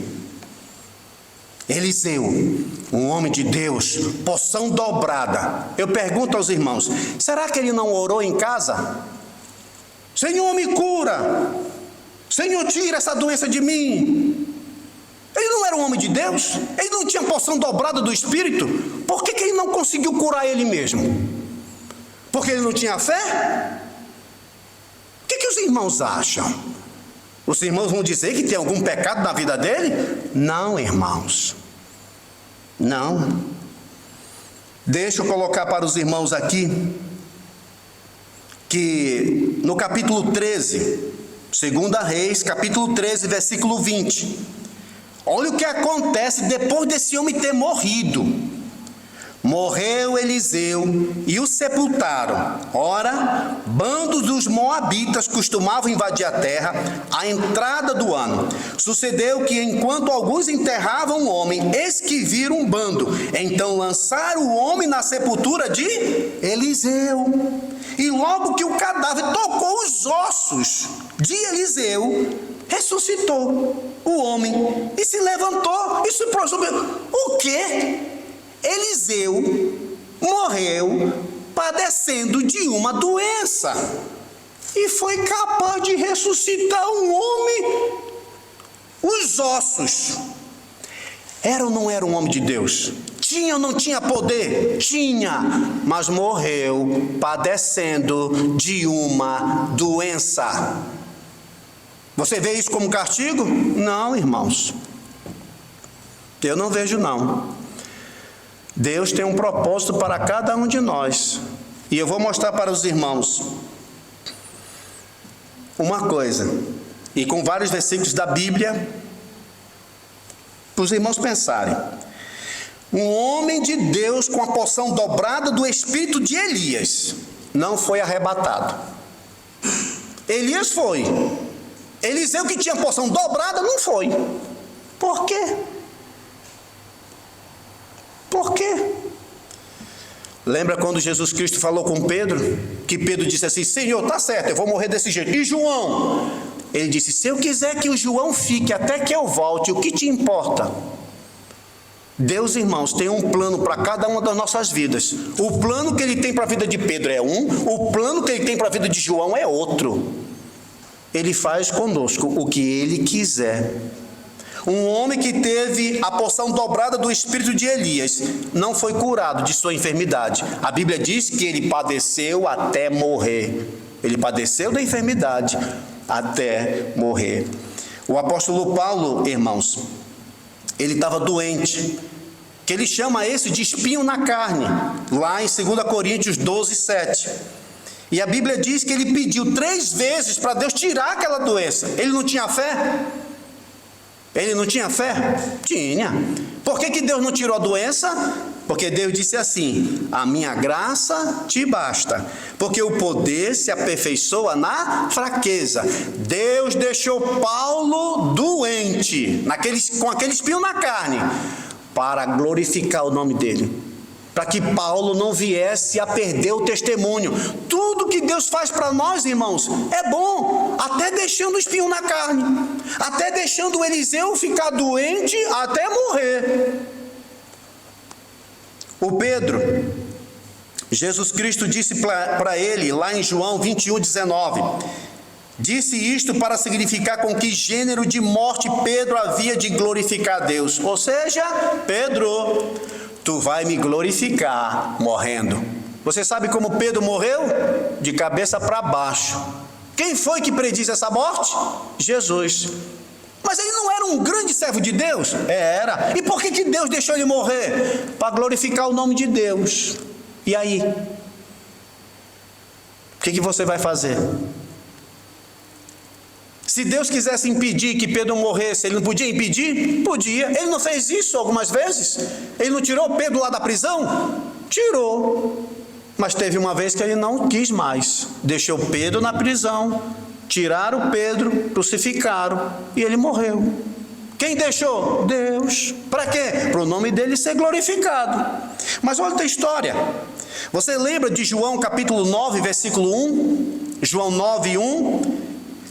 um homem de Deus, porção dobrada. Eu pergunto aos irmãos, será que ele não orou em casa? Senhor, me cura. Senhor, tira essa doença de mim. Ele não era um homem de Deus? Ele não tinha porção dobrada do Espírito? Por que ele não conseguiu curar ele mesmo? Porque ele não tinha fé? O que os irmãos acham? Os irmãos vão dizer que tem algum pecado na vida dele? Não, irmãos. Não. Deixa eu colocar para os irmãos aqui que no capítulo 13, 2 Reis, capítulo 13, versículo 20. Olha o que acontece depois desse homem ter morrido. Morreu Eliseu e o sepultaram. Ora, bandos dos moabitas costumavam invadir a terra à entrada do ano. Sucedeu que, enquanto alguns enterravam o homem, eis que viram um bando. Então lançaram o homem na sepultura de Eliseu. E logo que o cadáver tocou os ossos de Eliseu, ressuscitou o homem e se levantou e se prostrou. O quê? Eliseu morreu padecendo de uma doença e foi capaz de ressuscitar um homem. Os ossos. Era ou não era um homem de Deus? Tinha ou não tinha poder? Tinha, mas morreu padecendo de uma doença. Você vê isso como castigo? Não, irmãos. Eu não vejo, não. Deus tem um propósito para cada um de nós. E eu vou mostrar para os irmãos uma coisa. E com vários versículos da Bíblia, para os irmãos pensarem. Um homem de Deus com a porção dobrada do espírito de Elias não foi arrebatado. Elias foi. Eliseu, que tinha porção dobrada, não foi. Por quê? Por quê? Lembra quando Jesus Cristo falou com Pedro? Que Pedro disse assim: Senhor, está certo, eu vou morrer desse jeito. E João? Ele disse: se eu quiser que o João fique até que eu volte, o que te importa? Deus, irmãos, tem um plano para cada uma das nossas vidas. O plano que ele tem para a vida de Pedro é um, o plano que ele tem para a vida de João é outro. Ele faz conosco o que ele quiser. Um homem que teve a porção dobrada do espírito de Elias não foi curado de sua enfermidade. A Bíblia diz que ele padeceu até morrer. Ele padeceu da enfermidade até morrer. O apóstolo Paulo, irmãos, ele estava doente, que ele chama esse de espinho na carne, lá em 2 Coríntios 12, 7. E a Bíblia diz que ele pediu 3 vezes para Deus tirar aquela doença. Ele não tinha fé? Ele não tinha fé? Tinha. Por que Deus não tirou a doença? Porque Deus disse assim: a minha graça te basta, porque o poder se aperfeiçoa na fraqueza. Deus deixou Paulo doente, com aquele espinho na carne, para glorificar o nome dele, para que Paulo não viesse a perder o testemunho. Tudo que Deus faz para nós, irmãos, é bom, até deixando o espinho na carne, até deixando o Eliseu ficar doente até morrer. O Pedro, Jesus Cristo disse para ele, lá em João 21, 19, Disse isto para significar com que gênero de morte Pedro havia de glorificar a Deus. Ou seja, Pedro, tu vai me glorificar morrendo. Você sabe como Pedro morreu? De cabeça para baixo. Quem foi que prediz essa morte? Jesus. Mas ele não era um grande servo de Deus? Era. E por que Deus deixou ele morrer? Para glorificar o nome de Deus. E aí? O que você vai fazer? Se Deus quisesse impedir que Pedro morresse, ele não podia impedir? Podia. Ele não fez isso algumas vezes? Ele não tirou Pedro lá da prisão? Tirou. Mas teve uma vez que ele não quis mais. Deixou Pedro na prisão. Tiraram Pedro, crucificaram e ele morreu. Quem deixou? Deus. Para quê? Para o nome dele ser glorificado. Mas olha a história. Você lembra de João capítulo 9, versículo 1? João 9, 1.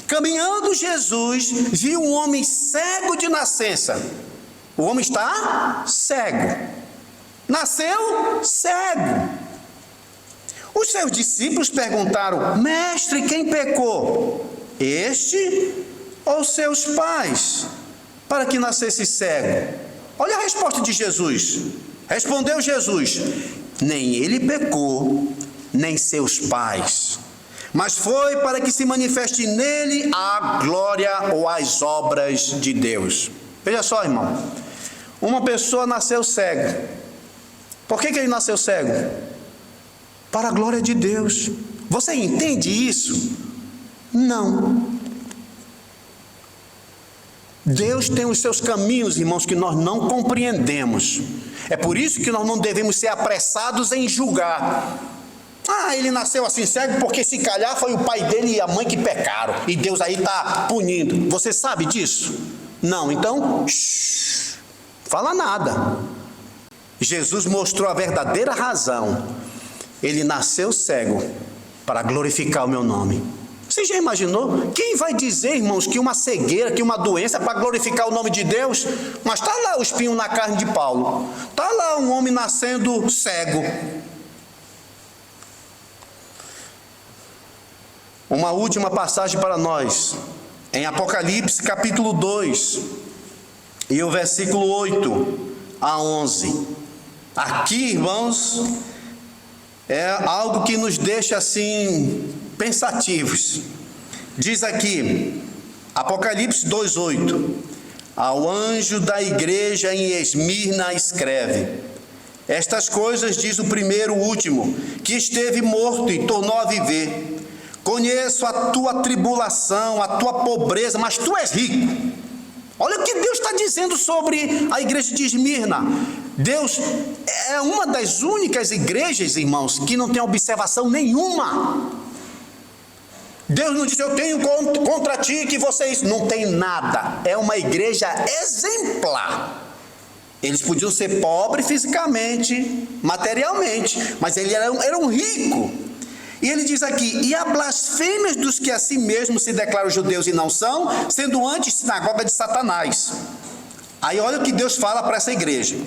Caminhando Jesus, viu um homem cego de nascença. O homem está cego. Nasceu cego. Os seus discípulos perguntaram: mestre, quem pecou? Este ou seus pais, para que nascesse cego? Olha a resposta de Jesus. Respondeu Jesus: nem ele pecou, nem seus pais, mas foi para que se manifeste nele a glória ou as obras de Deus. Veja só, irmão, uma pessoa nasceu cego. Por que ele nasceu cego? Para a glória de Deus. Você entende isso? Não. Deus tem os seus caminhos, irmãos, que nós não compreendemos. É por isso que nós não devemos ser apressados em julgar. Ele nasceu assim cego porque se calhar foi o pai dele e a mãe que pecaram. E Deus aí está punindo. Você sabe disso? Não, então, fala nada. Jesus mostrou a verdadeira razão. Ele nasceu cego para glorificar o meu nome. Você já imaginou? Quem vai dizer, irmãos, que uma cegueira, que uma doença é para glorificar o nome de Deus? Mas está lá o espinho na carne de Paulo. Está lá um homem nascendo cego. Uma última passagem para nós. Em Apocalipse capítulo 2. E o versículo 8 a 11. Aqui, irmãos, é algo que nos deixa assim pensativos. Diz aqui, Apocalipse 2:8: ao anjo da igreja em Esmirna escreve: estas coisas diz o primeiro, o último, que esteve morto e tornou a viver. Conheço a tua tribulação, a tua pobreza, mas tu és rico. Olha o que Deus está dizendo sobre a igreja de Esmirna. Deus é uma das únicas igrejas, irmãos, que não tem observação nenhuma. Deus não diz: eu tenho contra ti que vocês... Não tem nada. É uma igreja exemplar. Eles podiam ser pobres fisicamente, materialmente, mas eles eram ricos. E ele diz aqui: e a blasfêmias dos que a si mesmos se declaram judeus e não são, sendo antes sinagoga de Satanás. Aí olha o que Deus fala para essa igreja: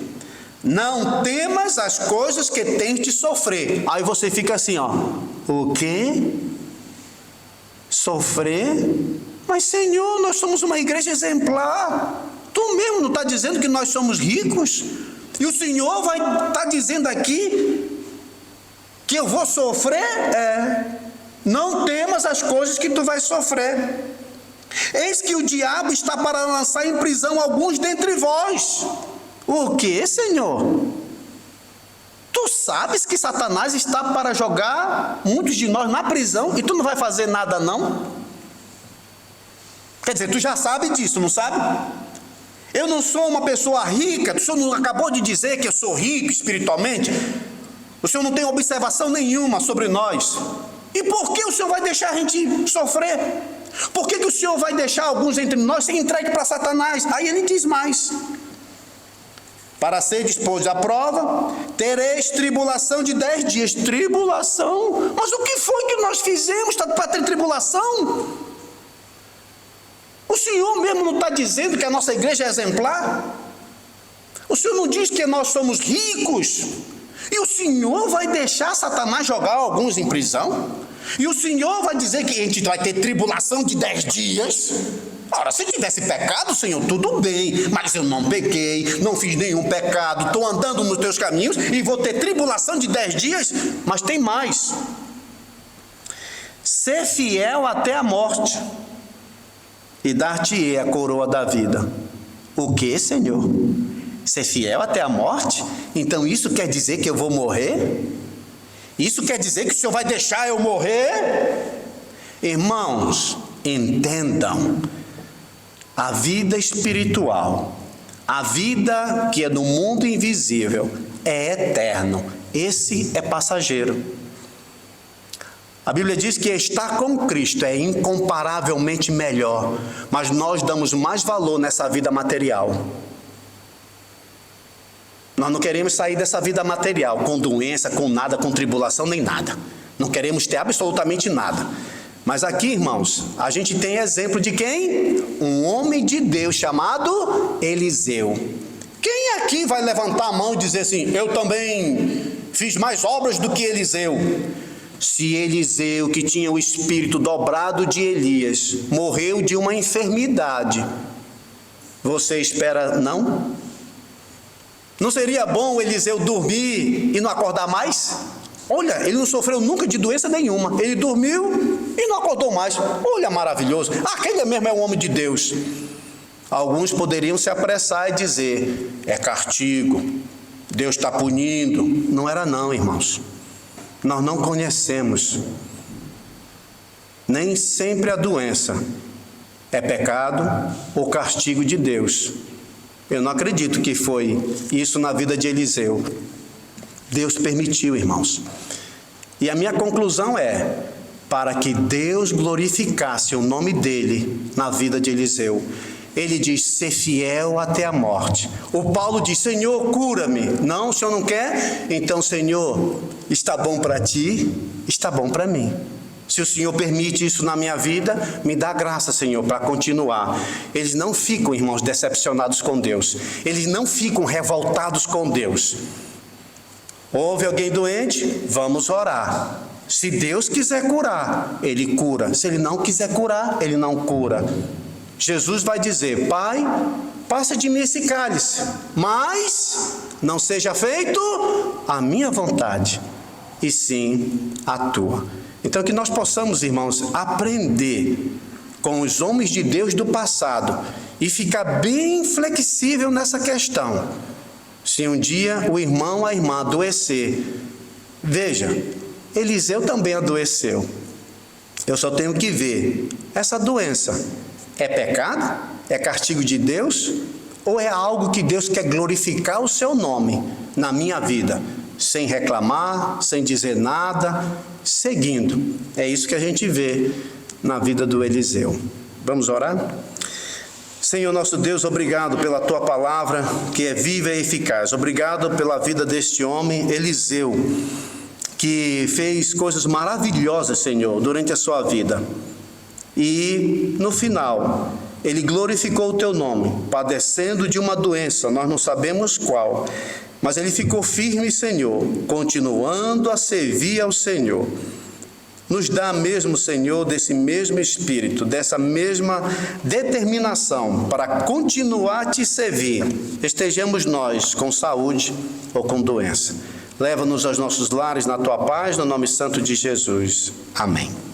não temas as coisas que tens de sofrer. Aí você fica assim, o quê? Sofrer? Mas Senhor, nós somos uma igreja exemplar. Tu mesmo não está dizendo que nós somos ricos? E o Senhor vai estar dizendo aqui que eu vou sofrer? Não temas as coisas que tu vais sofrer. Eis que o diabo está para lançar em prisão alguns dentre vós. O que, Senhor? Tu sabes que Satanás está para jogar muitos de nós na prisão e tu não vai fazer nada não? Quer dizer, tu já sabe disso, não sabe? Eu não sou uma pessoa rica. O senhor não acabou de dizer que eu sou rico espiritualmente? O Senhor não tem observação nenhuma sobre nós. E por que o Senhor vai deixar a gente sofrer? Por que o Senhor vai deixar alguns entre nós ser entregue para Satanás? Aí ele diz mais: para ser disposto à prova, tereis tribulação de 10 dias. Tribulação? Mas o que foi que nós fizemos para ter tribulação? O Senhor mesmo não está dizendo que a nossa igreja é exemplar? O Senhor não diz que nós somos ricos? E o Senhor vai deixar Satanás jogar alguns em prisão? E o Senhor vai dizer que a gente vai ter tribulação de 10 dias? Ora, se tivesse pecado, Senhor, tudo bem, mas eu não pequei, não fiz nenhum pecado, estou andando nos teus caminhos e vou ter tribulação de 10 dias? Mas tem mais. Ser fiel até a morte, e dar-te-ei a coroa da vida. O que, Senhor? Ser fiel até a morte? Então isso quer dizer que eu vou morrer? Isso quer dizer que o Senhor vai deixar eu morrer? Irmãos, entendam. A vida espiritual, a vida que é do mundo invisível, é eterno. Esse é passageiro. A Bíblia diz que estar com Cristo é incomparavelmente melhor, mas nós damos mais valor nessa vida material. Nós não queremos sair dessa vida material com doença, com nada, com tribulação, nem nada. Não queremos ter absolutamente nada. Mas aqui, irmãos, a gente tem exemplo de quem? Um homem de Deus chamado Eliseu. Quem aqui vai levantar a mão e dizer assim: eu também fiz mais obras do que Eliseu? Se Eliseu, que tinha o espírito dobrado de Elias, morreu de uma enfermidade, você espera não? Não seria bom Eliseu dormir e não acordar mais? Olha, ele não sofreu nunca de doença nenhuma. Ele dormiu e não acordou mais. Olha, maravilhoso. Aquele mesmo é um homem de Deus. Alguns poderiam se apressar e dizer: é castigo, Deus está punindo. Não era não, irmãos. Nós não conhecemos. Nem sempre a doença é pecado ou castigo de Deus. Eu não acredito que foi isso na vida de Eliseu. Deus permitiu, irmãos. E a minha conclusão é: para que Deus glorificasse o nome dele na vida de Eliseu. Ele diz: ser fiel até a morte. O Paulo diz: Senhor, cura-me. Não, o Senhor não quer? Então, Senhor, está bom para ti, está bom para mim. Se o Senhor permite isso na minha vida, me dá graça, Senhor, para continuar. Eles não ficam, irmãos, decepcionados com Deus. Eles não ficam revoltados com Deus. Houve alguém doente? Vamos orar. Se Deus quiser curar, Ele cura. Se Ele não quiser curar, Ele não cura. Jesus vai dizer: Pai, passa de mim esse cálice, mas não seja feito a minha vontade, e sim a tua. Então que nós possamos, irmãos, aprender com os homens de Deus do passado e ficar bem flexível nessa questão. Se um dia o irmão ou a irmã adoecer, veja, Eliseu também adoeceu. Eu só tenho que ver, essa doença é pecado? É castigo de Deus? Ou é algo que Deus quer glorificar o seu nome na minha vida? Sem reclamar, sem dizer nada, seguindo. É isso que a gente vê na vida do Eliseu. Vamos orar? Senhor nosso Deus, obrigado pela Tua palavra, que é viva e eficaz. Obrigado pela vida deste homem, Eliseu, que fez coisas maravilhosas, Senhor, durante a sua vida. E, no final, ele glorificou o Teu nome, padecendo de uma doença, nós não sabemos qual. Mas ele ficou firme, Senhor, continuando a servir ao Senhor. Nos dá mesmo, Senhor, desse mesmo espírito, dessa mesma determinação para continuar a Te servir. Estejamos nós com saúde ou com doença. Leva-nos aos nossos lares na Tua paz, no nome santo de Jesus. Amém.